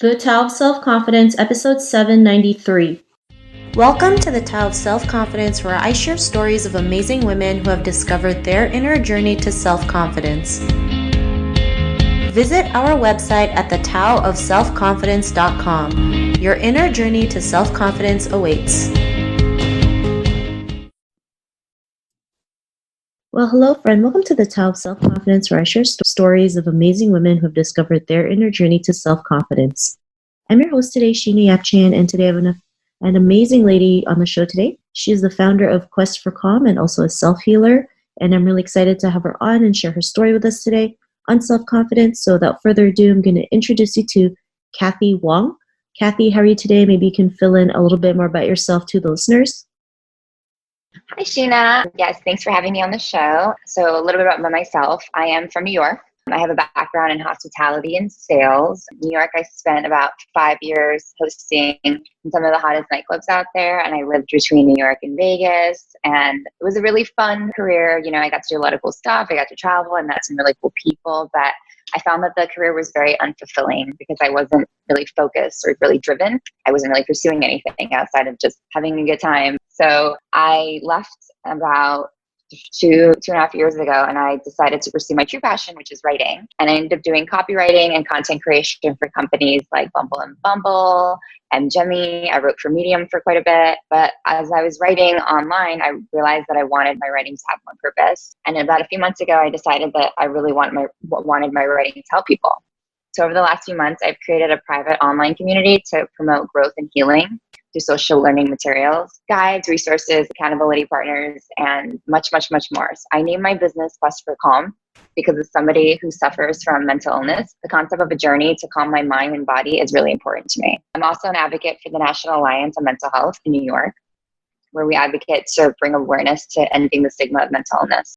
The Tao of Self-Confidence, episode 793. Welcome to the Tao of Self-Confidence, where I share stories of amazing women who have discovered their inner journey to self-confidence. Visit our website at thetaoofselfconfidence.com. Your inner journey to self-confidence awaits. Well, hello, friend. Welcome to the Tao of Self-Confidence, where I share stories of amazing women who have discovered their inner journey to self-confidence. I'm your host today, Sheena Yap-Chan, and today I have an amazing lady on the show today. She is the founder of Quest for Calm and also a self-healer, and I'm really excited to have her on and share her story with us today on self-confidence. So without further ado, I'm going to introduce you to Kathy Wong. Kathy, how are you today? Maybe you can fill in a little bit more about yourself to the listeners. Hi, Sheena. Yes, thanks for having me on the show. So a little bit about myself. I am from New York. I have a background in hospitality and sales. In New York, I spent about 5 years hosting some of the hottest nightclubs out there, and I lived between New York and Vegas, and it was a really fun career. You know, I got to do a lot of cool stuff. I got to travel and met some really cool people, but I found that the career was very unfulfilling because I wasn't really focused or really driven. I wasn't really pursuing anything outside of just having a good time. So I left about two and a half years ago, and I decided to pursue my true passion, which is writing. And I ended up doing copywriting and content creation for companies like Bumble and Bumble and Gemmy. I wrote for Medium for quite a bit. But as I was writing online, I realized that I wanted my writing to have more purpose. And about a few months ago, I decided that I really wanted my writing to help people. So over the last few months, I've created a private online community to promote growth and healing through social learning materials, guides, resources, accountability partners, and much, much, much more. So I named my business Quest for Calm because as somebody who suffers from mental illness, the concept of a journey to calm my mind and body is really important to me. I'm also an advocate for the National Alliance on Mental Health in New York, where we advocate to bring awareness to ending the stigma of mental illness.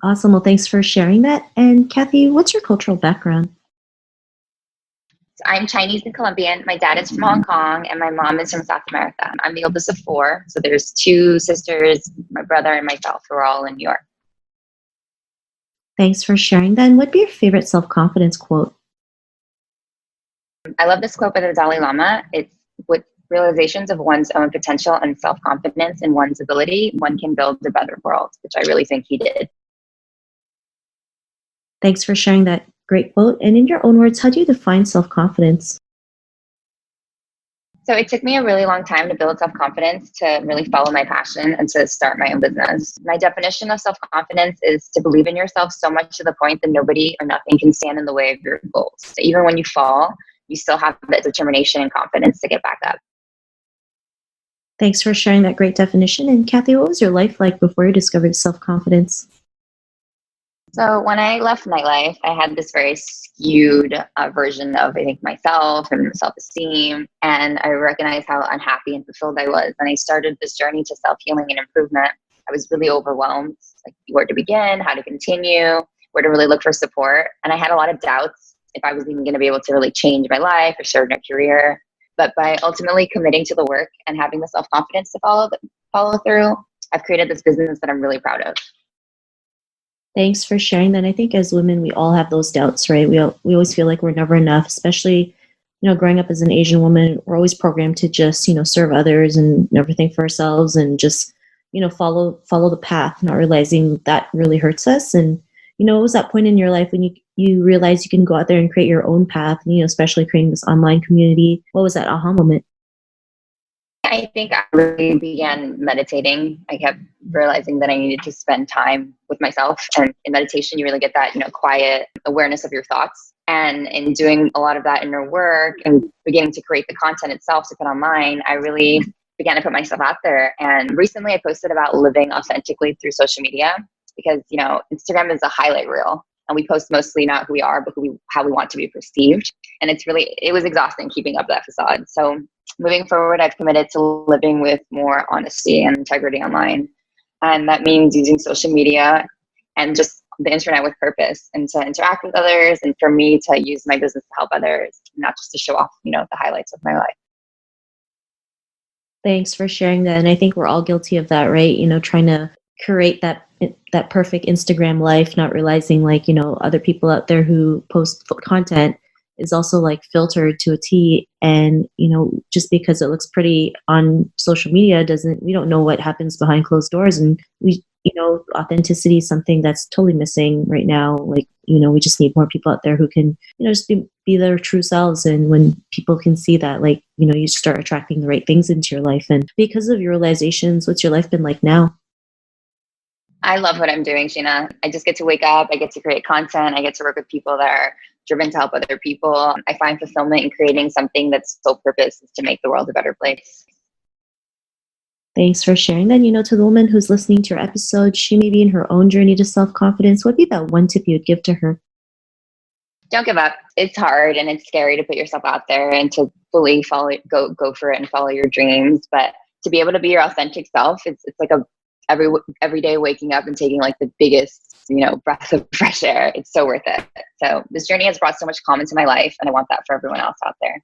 Awesome. Well, thanks for sharing that. And Kathy, what's your cultural background? I'm Chinese and Colombian. My dad is from Hong Kong and my mom is from South America. I'm the oldest of 4. So there's 2 sisters, my brother and myself, who are all in New York. Thanks for sharing that. And what'd be your favorite self-confidence quote? I love this quote by the Dalai Lama. It's with realizations of one's own potential and self-confidence in one's ability, one can build a better world, which I really think he did. Thanks for sharing that great quote. And in your own words, how do you define self-confidence? So it took me a really long time to build self-confidence, to really follow my passion and to start my own business. My definition of self-confidence is to believe in yourself so much to the point that nobody or nothing can stand in the way of your goals. So even when you fall, you still have that determination and confidence to get back up. Thanks for sharing that great definition. And Kathy, what was your life like before you discovered self-confidence? So when I left nightlife, I had this very skewed version of, I think, myself and self-esteem. And I recognized how unhappy and fulfilled I was. And I started this journey to self-healing and improvement. I was really overwhelmed, like where to begin, how to continue, where to really look for support. And I had a lot of doubts if I was even going to be able to really change my life or start a career. But by ultimately committing to the work and having the self-confidence to follow through, I've created this business that I'm really proud of. Thanks for sharing that. I think as women, we all have those doubts, right? We always feel like we're never enough, especially, growing up as an Asian woman, we're always programmed to just, serve others and never think for ourselves and just, follow the path, not realizing that really hurts us. And, what was that point in your life when you realized you can go out there and create your own path, and, especially creating this online community? What was that aha moment? I think I really began meditating. I kept realizing that I needed to spend time with myself. And in meditation, you really get that, quiet awareness of your thoughts. And in doing a lot of that inner work and beginning to create the content itself to put online, I really began to put myself out there. And recently I posted about living authentically through social media because, Instagram is a highlight reel. And we post mostly not who we are, but how we want to be perceived. And it was exhausting keeping up that facade. So moving forward, I've committed to living with more honesty and integrity online. And that means using social media and just the internet with purpose and to interact with others and for me to use my business to help others, not just to show off, the highlights of my life. Thanks for sharing that. And I think we're all guilty of that, right? Trying to create that perfect Instagram life, not realizing other people out there who post content is also like filtered to a T. And, just because it looks pretty on social media we don't know what happens behind closed doors. And authenticity is something that's totally missing right now. Like, we just need more people out there who can, just be their true selves. And when people can see that, like, you start attracting the right things into your life. And because of your realizations, what's your life been like now? I love what I'm doing, Sheena. I just get to wake up. I get to create content. I get to work with people that are driven to help other people. I find fulfillment in creating something that's sole purpose is to make the world a better place. Thanks for sharing that. To the woman who's listening to your episode, she may be in her own journey to self-confidence. What would be that one tip you would give to her? Don't give up. It's hard and it's scary to put yourself out there and to fully go for it and follow your dreams. But to be able to be your authentic self, it's like every day waking up and taking like the biggest, breath of fresh air. It's so worth it. So this journey has brought so much calm into my life, and I want that for everyone else out there.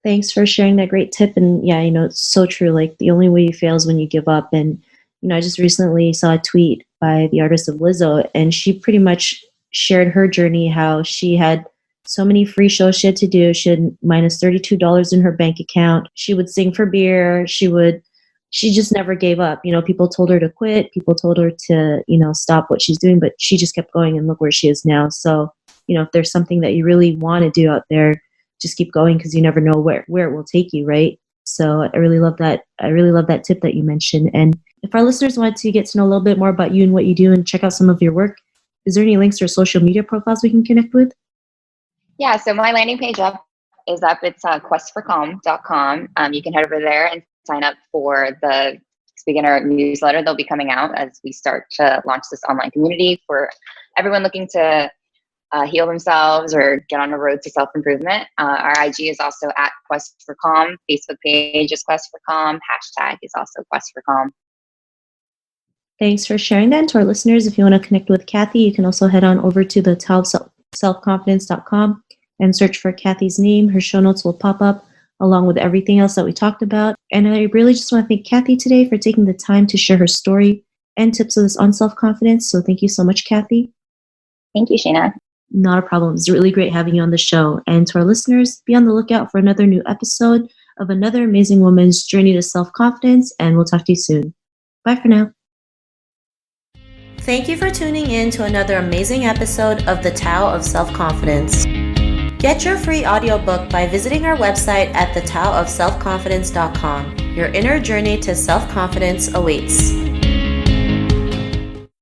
Thanks for sharing that great tip. And yeah, it's so true. Like, the only way you fail is when you give up. And, I just recently saw a tweet by the artist of Lizzo, and she pretty much shared her journey, how she had so many free shows she had to do. She had minus $32 in her bank account. She would sing for beer. She just never gave up. People told her to quit. People told her to, stop what she's doing, but she just kept going, and look where she is now. So, if there's something that you really want to do out there, just keep going, because you never know where it will take you, right? So I really love that. I really love that tip that you mentioned. And if our listeners want to get to know a little bit more about you and what you do and check out some of your work, is there any links or social media profiles we can connect with? Yeah, so my landing page is up. It's questforcalm.com. You can head over there and sign up for the beginner newsletter. They'll be coming out as we start to launch this online community for everyone looking to heal themselves or get on a road to self-improvement. Our IG is also at Quest for Calm. Facebook page is Quest for Calm. Hashtag is also Quest for Calm. Thanks for sharing that. And to our listeners, if you want to connect with Kathy, you can also head on over to the selfconfidence.com and search for Kathy's name. Her show notes will pop up along with everything else that we talked about. And I really just want to thank Kathy today for taking the time to share her story and tips on self-confidence. So thank you so much, Kathy. Thank you, Sheena. Not a problem. It's really great having you on the show. And to our listeners, be on the lookout for another new episode of another amazing woman's journey to self-confidence, and we'll talk to you soon. Bye for now. Thank you for tuning in to another amazing episode of The Tao of Self-Confidence. Get your free audiobook by visiting our website at thetaoofselfconfidence.com. Your inner journey to self-confidence awaits.